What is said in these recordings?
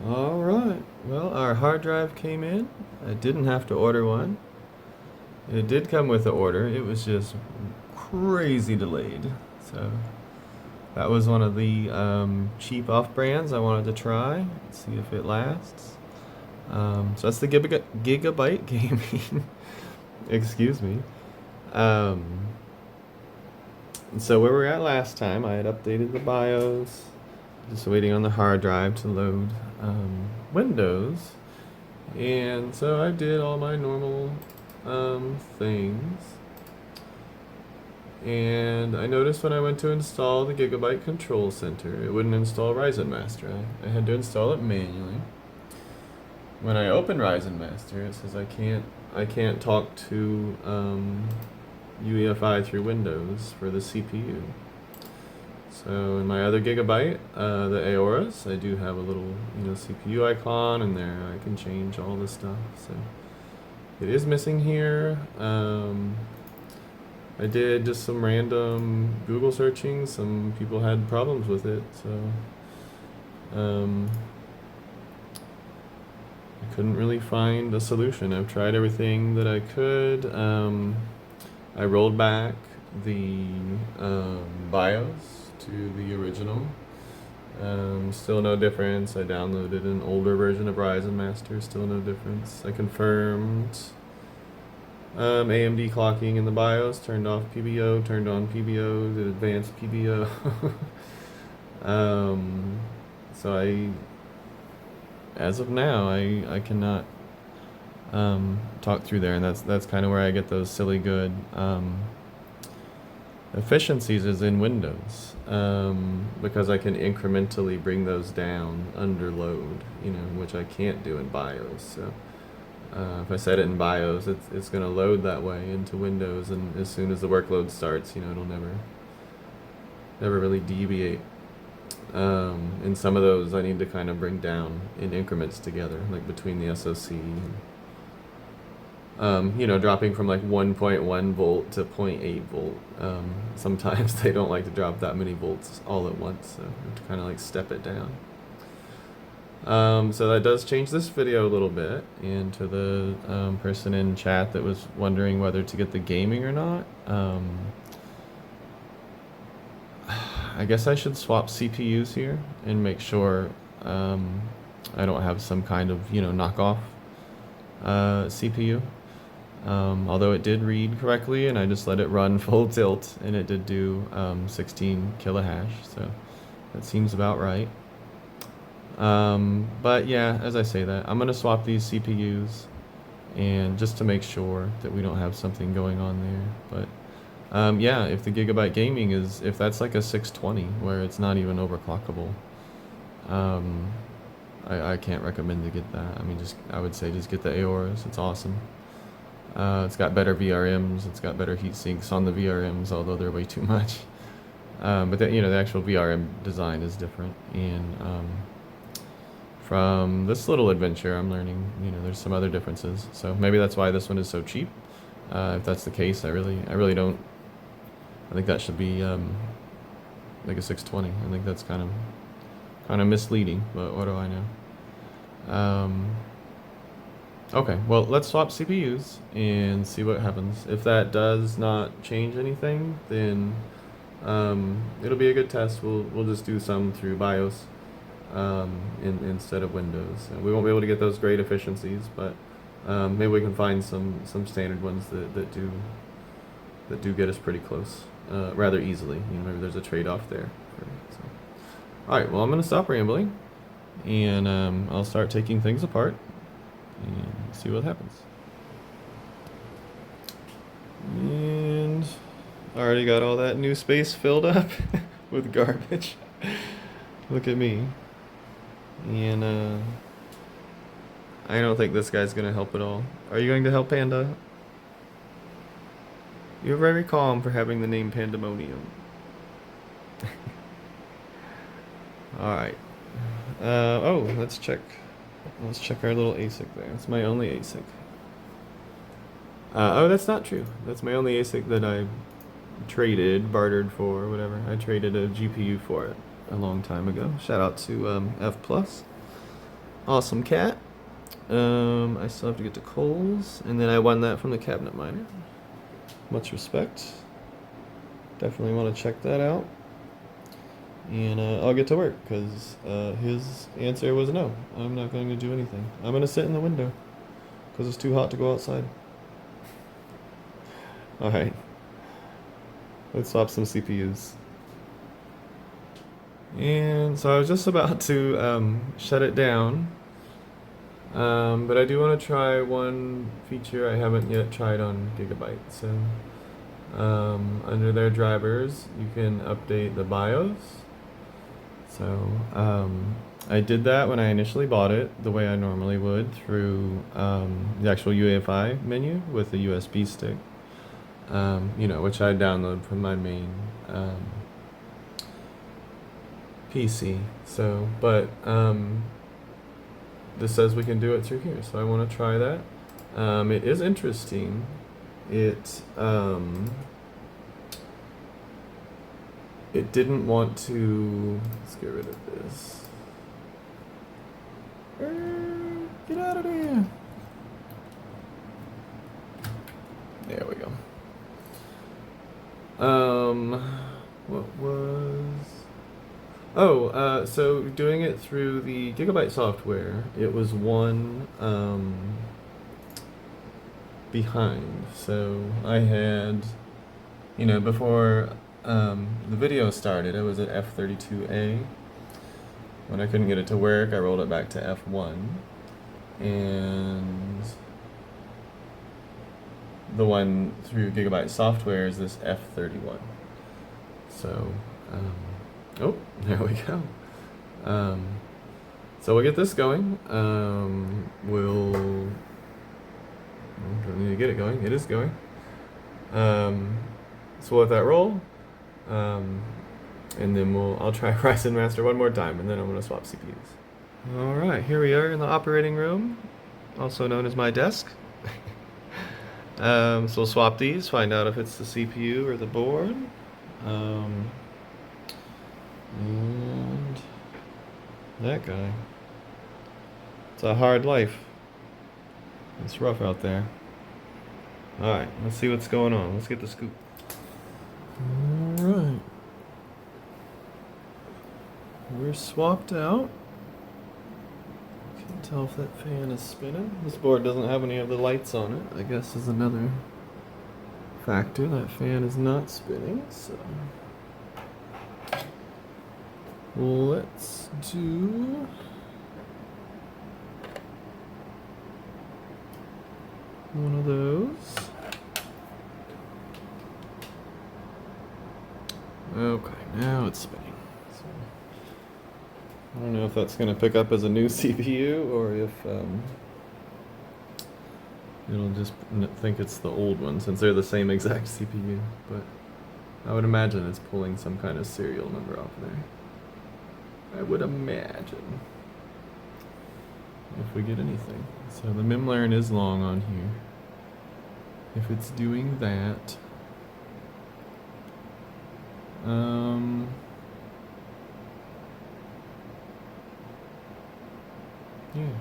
Alright, well, our hard drive came in. I didn't have to order one. It did come with the order, it was just crazy delayed. So, that was one of the cheap off brands I wanted to try, see if it lasts. So, that's the Gigabyte Gaming. Excuse me. Um, so, where we were at last time, I had updated the BIOS. Just waiting on the hard drive to load Windows. And so I did all my normal things. And I noticed when I went to install the Gigabyte Control Center, it wouldn't install Ryzen Master. I had to install it manually. When I open Ryzen Master, it says I can't talk to UEFI through Windows for the CPU. So in my other Gigabyte, the Aoras, I do have a little, CPU icon, and there I can change all this stuff. So it is missing here. I did just some random Google searching. Some people had problems with it, so I couldn't really find a solution. I've tried everything that I could. I rolled back the BIOS to the original. Still no difference. I downloaded an older version of Ryzen Master, still no difference. I confirmed AMD clocking in the BIOS, turned off PBO, turned on PBO, did advanced PBO. So as of now, I cannot talk through there, and that's kind of where I get those silly good efficiencies is in Windows, because I can incrementally bring those down under load, which I can't do in BIOS. So if I set it in BIOS, it's going to load that way into Windows, and as soon as the workload starts, it'll never really deviate. And some of those I need to kind of bring down in increments together, like between the SoC and dropping from like 1.1 volt to 0.8 volt. Sometimes they don't like to drop that many volts all at once, so you have to kind of like step it down. So that does change this video a little bit. And to the person in chat that was wondering whether to get the gaming or not, I guess I should swap CPUs here and make sure I don't have some kind of knockoff CPU. Although it did read correctly, and I just let it run full tilt, and it did do 16 kilohash, so that seems about right. But yeah, as I say that, I'm going to swap these CPUs, and just to make sure that we don't have something going on there. But yeah, if the Gigabyte Gaming if that's like a 620 where it's not even overclockable, I can't recommend to get that. I mean, I would say just get the Aoras. It's awesome. It's got better VRMs. It's got better heat sinks on the VRMs, although they're way too much. But the actual VRM design is different. And from this little adventure, I'm learning, there's some other differences. So maybe that's why this one is so cheap. If that's the case, I really don't. I think that should be like a 620. I think that's kind of misleading, but what do I know? Okay, well, let's swap CPUs and see what happens. If that does not change anything, then it'll be a good test. We'll just do some through BIOS instead of Windows. We won't be able to get those great efficiencies, but maybe we can find some standard ones that do get us pretty close rather easily. Maybe there's a trade-off there. So. All right, well, I'm going to stop rambling, and I'll start taking things apart and see what happens. And I already got all that new space filled up with garbage. Look at me. And I don't think this guy's gonna help at all. Are you going to help, Panda? You're very calm for having the name Pandemonium. Alright. Oh, let's check our little ASIC there. It's my only ASIC. Oh, that's not true. That's my only ASIC that I bartered for, whatever. I traded a GPU for it a long time ago. Shout out to F+. Awesome cat. I still have to get to Kohl's, and then I won that from the cabinet miner. Much respect. Definitely want to check that out. And I'll get to work, because his answer was no. I'm not going to do anything. I'm going to sit in the window, because it's too hot to go outside. Alright. Let's swap some CPUs. And so I was just about to shut it down. But I do want to try one feature I haven't yet tried on Gigabyte. So under their drivers, you can update the BIOS. So I did that when I initially bought it, the way I normally would, through the actual UEFI menu with the USB stick. You know, which I download from my main PC. So, but this says we can do it through here, so I want to try that. It is interesting. It didn't want to. Let's get rid of this. Get out of there. There we go. What was... Oh, so doing it through the Gigabyte software, it was one behind. So I had, you know, before the video started, it was at F32A. When I couldn't get it to work, I rolled it back to F1. And the one through Gigabyte software is this F31. So, oh, there we go. So we'll get this going. Don't need to get it going. It is going. So we'll let that roll. And then I'll try Ryzen Master one more time, and then I'm gonna swap CPUs. All right, here we are in the operating room, also known as my desk. So we'll swap these, find out if it's the CPU or the board. And that guy. It's a hard life. It's rough out there. Alright, let's see what's going on. Let's get the scoop. Alright. We're swapped out. Can't tell if that fan is spinning. This board doesn't have any of the lights on it, I guess is another factor. That fan is not spinning, so let's do one of those. Okay, now it's spinning. So, I don't know if that's going to pick up as a new CPU or if it'll just think it's the old one, since they're the same exact CPU. But I would imagine it's pulling some kind of serial number off there. I would imagine. If we get anything. So the memlearn is long on here. If it's doing that. Yeah.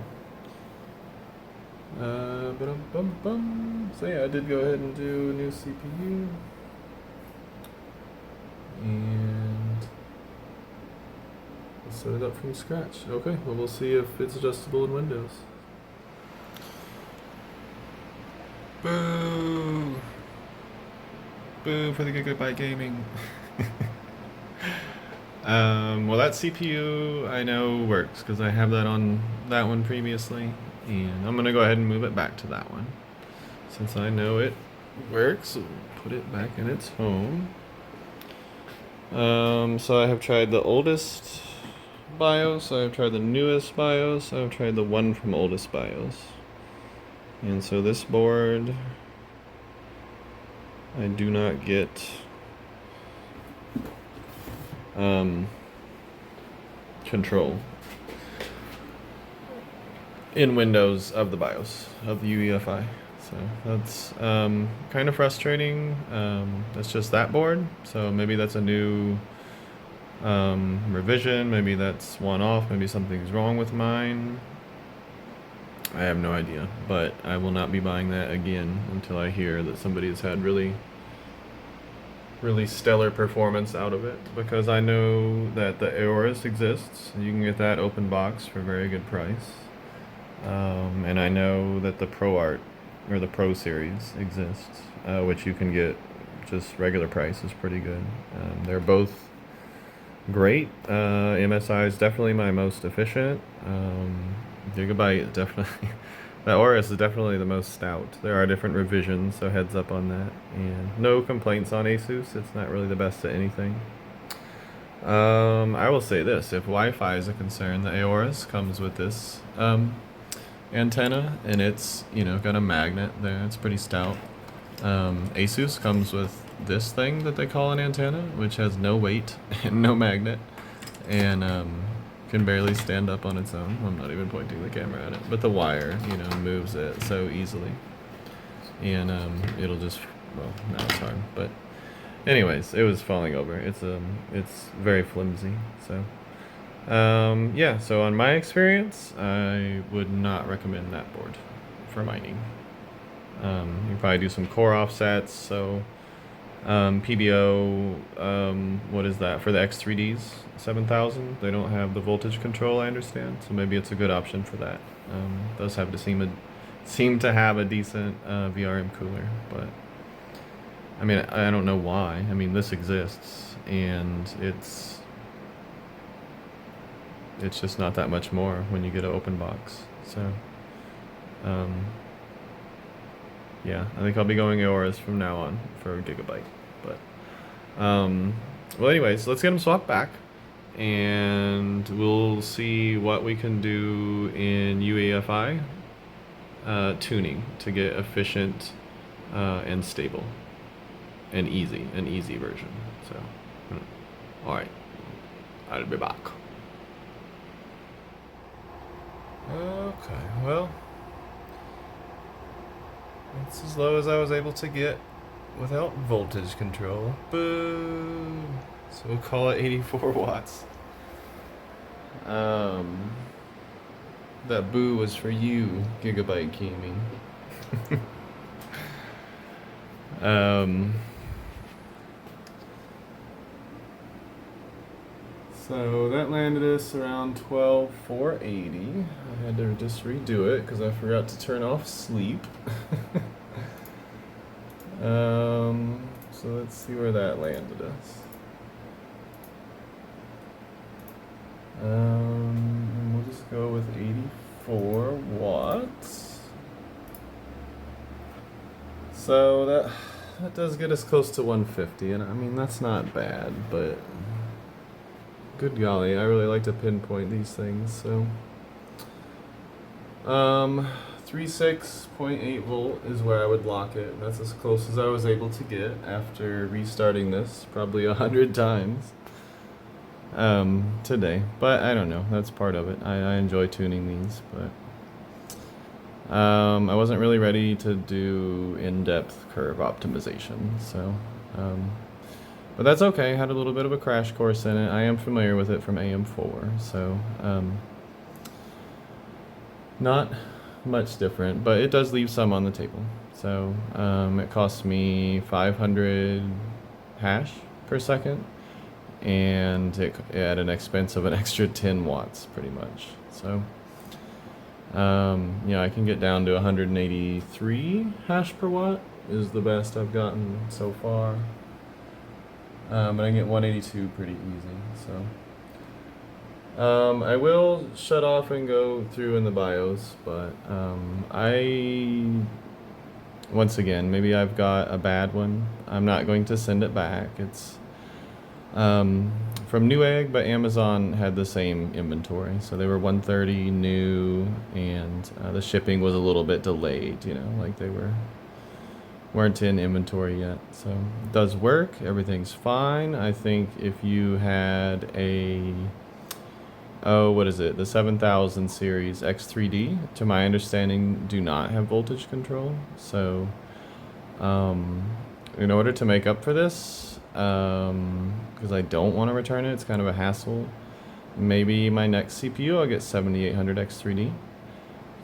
So yeah, I did go ahead and do a new CPU. And we'll set it up from scratch. Okay, well we'll see if it's adjustable in Windows. Boo! Boo for the Gigabyte gaming. Well, that CPU I know works because I have that on that one previously, and I'm gonna go ahead and move it back to that one since I know it works. We'll put it back in its home. So I have tried the oldest BIOS, I've tried the newest BIOS, I've tried the one from oldest BIOS. And so this board, I do not get control in Windows of the BIOS, of the UEFI. So that's kind of frustrating. That's just that board. So maybe that's a new revision. Maybe that's one off. Maybe something's wrong with mine. I have no idea, but I will not be buying that again until I hear that somebody has had really stellar performance out of it, because I know that the Aorus exists. You can get that open box for a very good price. And I know that the Pro Art, or the Pro Series, exists, which you can get just regular price is pretty good. They're both great. MSI is definitely my most efficient. Gigabyte definitely. The Aorus is definitely the most stout. There are different revisions, so heads up on that. And no complaints on Asus. It's not really the best at anything. I will say this: if Wi-Fi is a concern, the Aorus comes with this antenna, and it's got a magnet there. It's pretty stout. Asus comes with this thing that they call an antenna, which has no weight and no magnet, and can barely stand up on its own. I'm not even pointing the camera at it, but the wire, moves it so easily, and it'll just, well, now it's hard, but anyways, it was falling over. It's very flimsy, so yeah. So on my experience, I would not recommend that board for mining. You probably do some core offsets, so PBO, what is that for the X3Ds 7000? They don't have the voltage control, I understand, so maybe it's a good option for that. Does have to seem to have a decent VRM cooler, but I mean, I don't know why. I mean, this exists, and it's just not that much more when you get an open box. So yeah, I think I'll be going Aorus from now on for Gigabyte. But well, anyways, let's get them swapped back, and we'll see what we can do in UEFI tuning to get efficient and stable and an easy version. So, all right, I'll be back. Okay, well, it's as low as I was able to get without voltage control. Boo! So we'll call it 84 watts. That boo was for you, Gigabyte Gaming. So that landed us around 12,480. I had to just redo it because I forgot to turn off sleep. So let's see where that landed us. And we'll just go with 84 watts. So that does get us close to 150, and I mean, that's not bad, but good golly, I really like to pinpoint these things. So 36.8 volt is where I would lock it, and that's as close as I was able to get after restarting this probably 100 times today. But I don't know, that's part of it. I enjoy tuning these, but I wasn't really ready to do in-depth curve optimization, so but that's okay. I had a little bit of a crash course in it. I am familiar with it from AM4, so not much different, but it does leave some on the table. So it costs me 500 hash per second, and it at an expense of an extra 10 watts pretty much. So I can get down to 183 hash per watt is the best I've gotten so far. But I can get 182 pretty easy. So I will shut off and go through in the BIOS, but once again, maybe I've got a bad one. I'm not going to send it back. It's from Newegg, but Amazon had the same inventory, so they were 130 new, and the shipping was a little bit delayed. Like they weren't in inventory yet. So it does work, everything's fine. I think if you had the 7000 series X3D, to my understanding, do not have voltage control. So in order to make up for this, because I don't want to return it, it's kind of a hassle, maybe my next CPU I'll get 7800 X3D.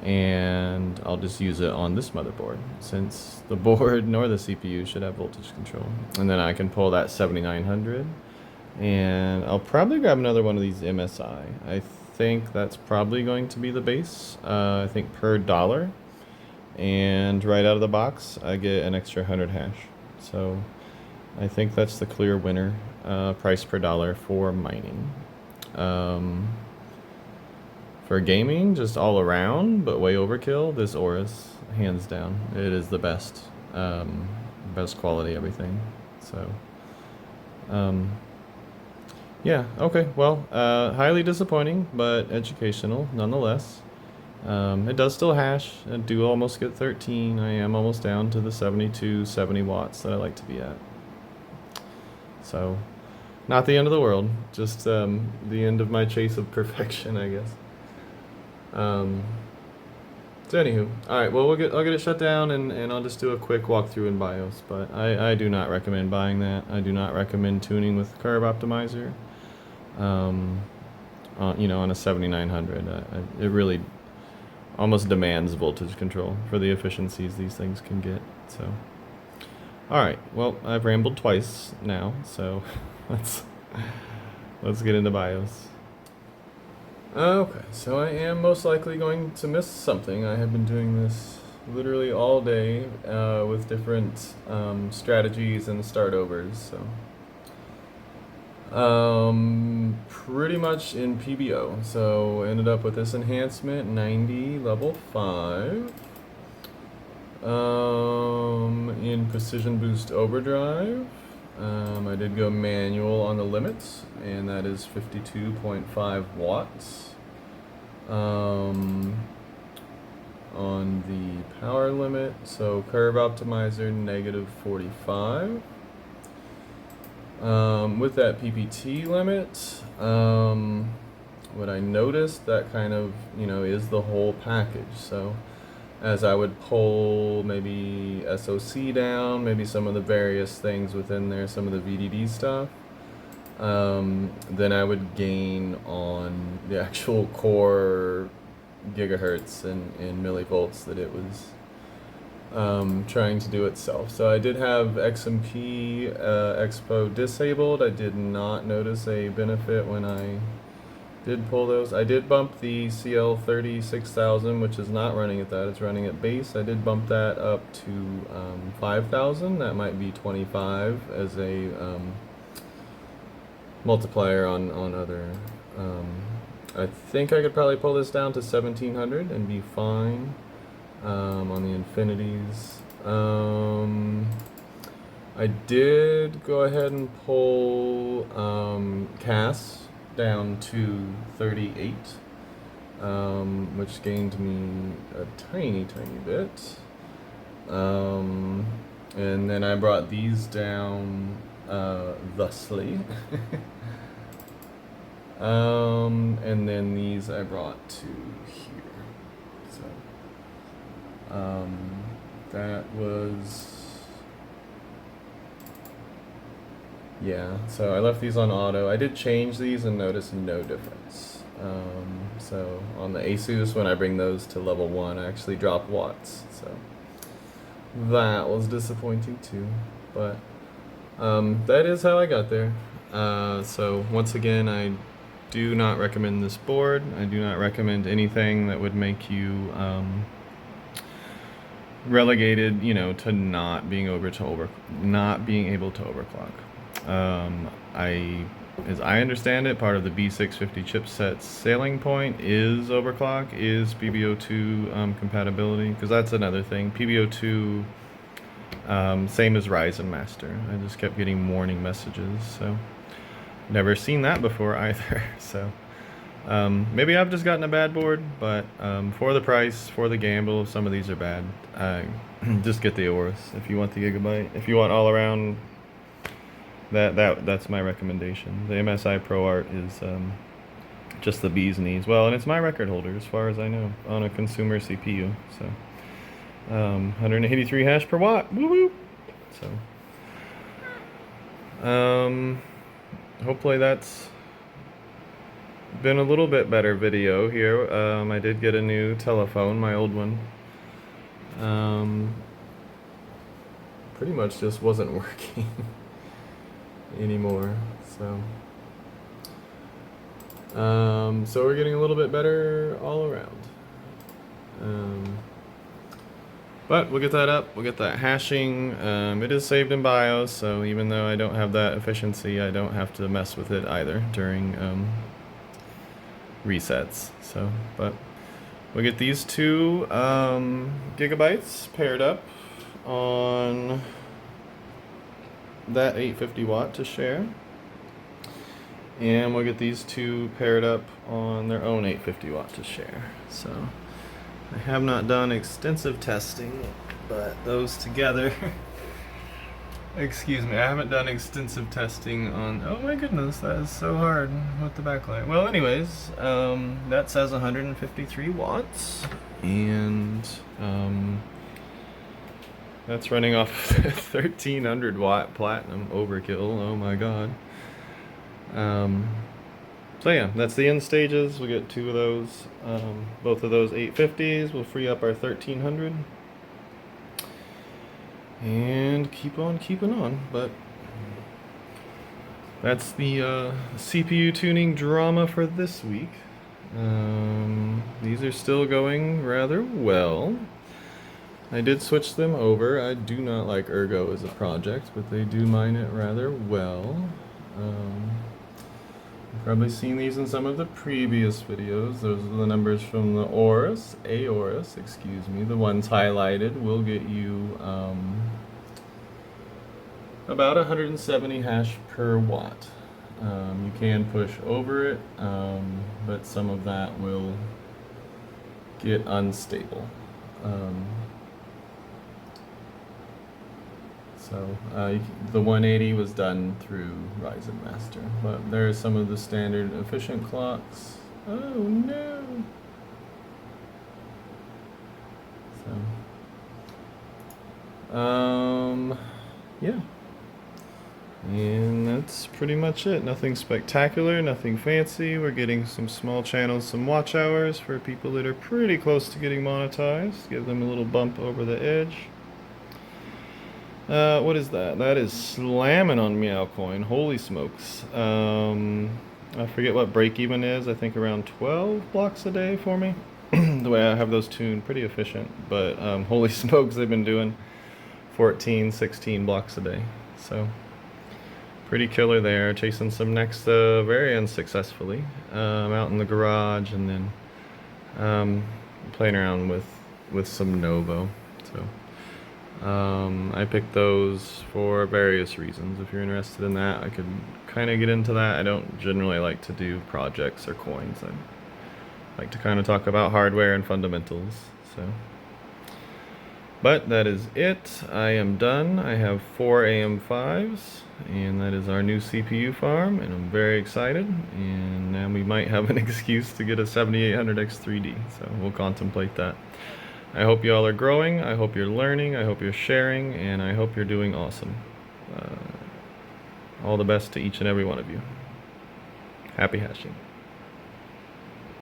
and I'll just use it on this motherboard since the board nor the CPU should have voltage control. And then I can pull that 7900, and I'll probably grab another one of these MSI. I think that's probably going to be the base. I think per dollar, and right out of the box I get an extra 100 hash. So I think that's the clear winner, price per dollar for mining. For gaming, just all around, but way overkill, this Aorus, hands down. It is the best. Best quality everything. So, yeah, okay, well, highly disappointing, but educational nonetheless. It does still hash. I do almost get 13. I am almost down to the 72, 70 watts that I like to be at. So, not the end of the world, just the end of my chase of perfection, I guess. So anywho, alright, well I'll get it shut down, and I'll just do a quick walkthrough in BIOS, but I do not recommend buying that. I do not recommend tuning with curve optimizer, you know, on a 7900. It really almost demands voltage control for the efficiencies these things can get, so. Alright, well, I've rambled twice now, so let's get into BIOS. Okay, so I am most likely going to miss something. I have been doing this literally all day with different strategies and startovers, so pretty much in PBO. So ended up with this enhancement 90 level 5 in precision boost overdrive. I did go manual on the limits, and that is 52.5 watts. On the power limit, so curve optimizer negative 45. With that PPT limit, what I noticed, that kind of, you know, is the whole package. So as I would pull maybe SoC down, maybe some of the various things within there, some of the VDD stuff, then I would gain on the actual core gigahertz and millivolts that it was trying to do itself. So I did have XMP Expo disabled. I did not notice a benefit when I did pull those. I did bump the CL36000, which is not running at that, it's running at base. I did bump that up to 5000. That might be 25 as a multiplier on other. I think I could probably pull this down to 1700 and be fine on the infinities. I did go ahead and pull CAS down to 38, which gained me a tiny bit. And then I brought these down thusly. And then these I brought to here. So that was, yeah, so I left these on auto. I did change these and noticed no difference. So on the Asus, when I bring those to level 1, I actually drop watts. So that was disappointing too. But that is how I got there. So once again, I do not recommend this board. I do not recommend anything that would make you relegated, you know, to not being able to overclock. As I understand it, part of the B650 chipset's selling point is overclock, is PBO2 compatibility, because that's another thing. PBO2, same as Ryzen Master. I just kept getting warning messages, so never seen that before either. So maybe I've just gotten a bad board, but for the price, for the gamble, some of these are bad. Just get the Aorus if you want the Gigabyte. If you want all around, that's my recommendation. The MSI ProArt is just the bee's knees. Well, and it's my record holder as far as I know on a consumer CPU. So 183 hash per watt. Woo-hoo! So hopefully that's been a little bit better video here. I did get a new telephone. My old one pretty much just wasn't working anymore. So we're getting a little bit better all around. But we'll get that up. We'll get that hashing. It is saved in BIOS, so even though I don't have that efficiency, I don't have to mess with it either during resets. But we'll get these two gigabytes paired up on that 850 watt to share, and we'll get these two paired up on their own 850 watt to share. So I have not done extensive testing, but those together excuse me, I haven't done extensive testing on, oh my goodness, that is so hard with the backlight. Well, anyways, that says 153 watts, and that's running off 1300 watt platinum overkill. Oh my god. So yeah, that's the end stages. We'll get two of those. Both of those 850s will free up our 1300. And keep on keeping on. But that's the CPU tuning drama for this week. These are still going rather well. I did switch them over. I do not like Ergo as a project, but they do mine it rather well. You've probably seen these in some of the previous videos. Those are the numbers from the Aorus, excuse me. The ones highlighted will get you about 170 hash per watt. You can push over it, but some of that will get unstable. The 180 was done through Ryzen Master, but there are some of the standard efficient clocks. Oh no! Yeah. And that's pretty much it. Nothing spectacular, nothing fancy. We're getting some small channels, some watch hours for people that are pretty close to getting monetized. Give them a little bump over the edge. What is that? That is slamming on Meowcoin. Holy smokes. I forget what break even is. I think around 12 blocks a day for me. The way I have those tuned, pretty efficient. But holy smokes, they've been doing 14, 16 blocks a day. So pretty killer there. Chasing some Nexa very unsuccessfully. Out in the garage, and then playing around with some Novo. So I picked those for various reasons. If you're interested in that, I could kind of get into that. I don't generally like to do projects or coins. I like to kind of talk about hardware and fundamentals. But that is it. I am done. I have 4 AM5s, and that is our new CPU farm, and I'm very excited. And now we might have an excuse to get a 7800X3D, so we'll contemplate that. I hope you all are growing, I hope you're learning, I hope you're sharing, and I hope you're doing awesome. All the best to each and every one of you. Happy hashing.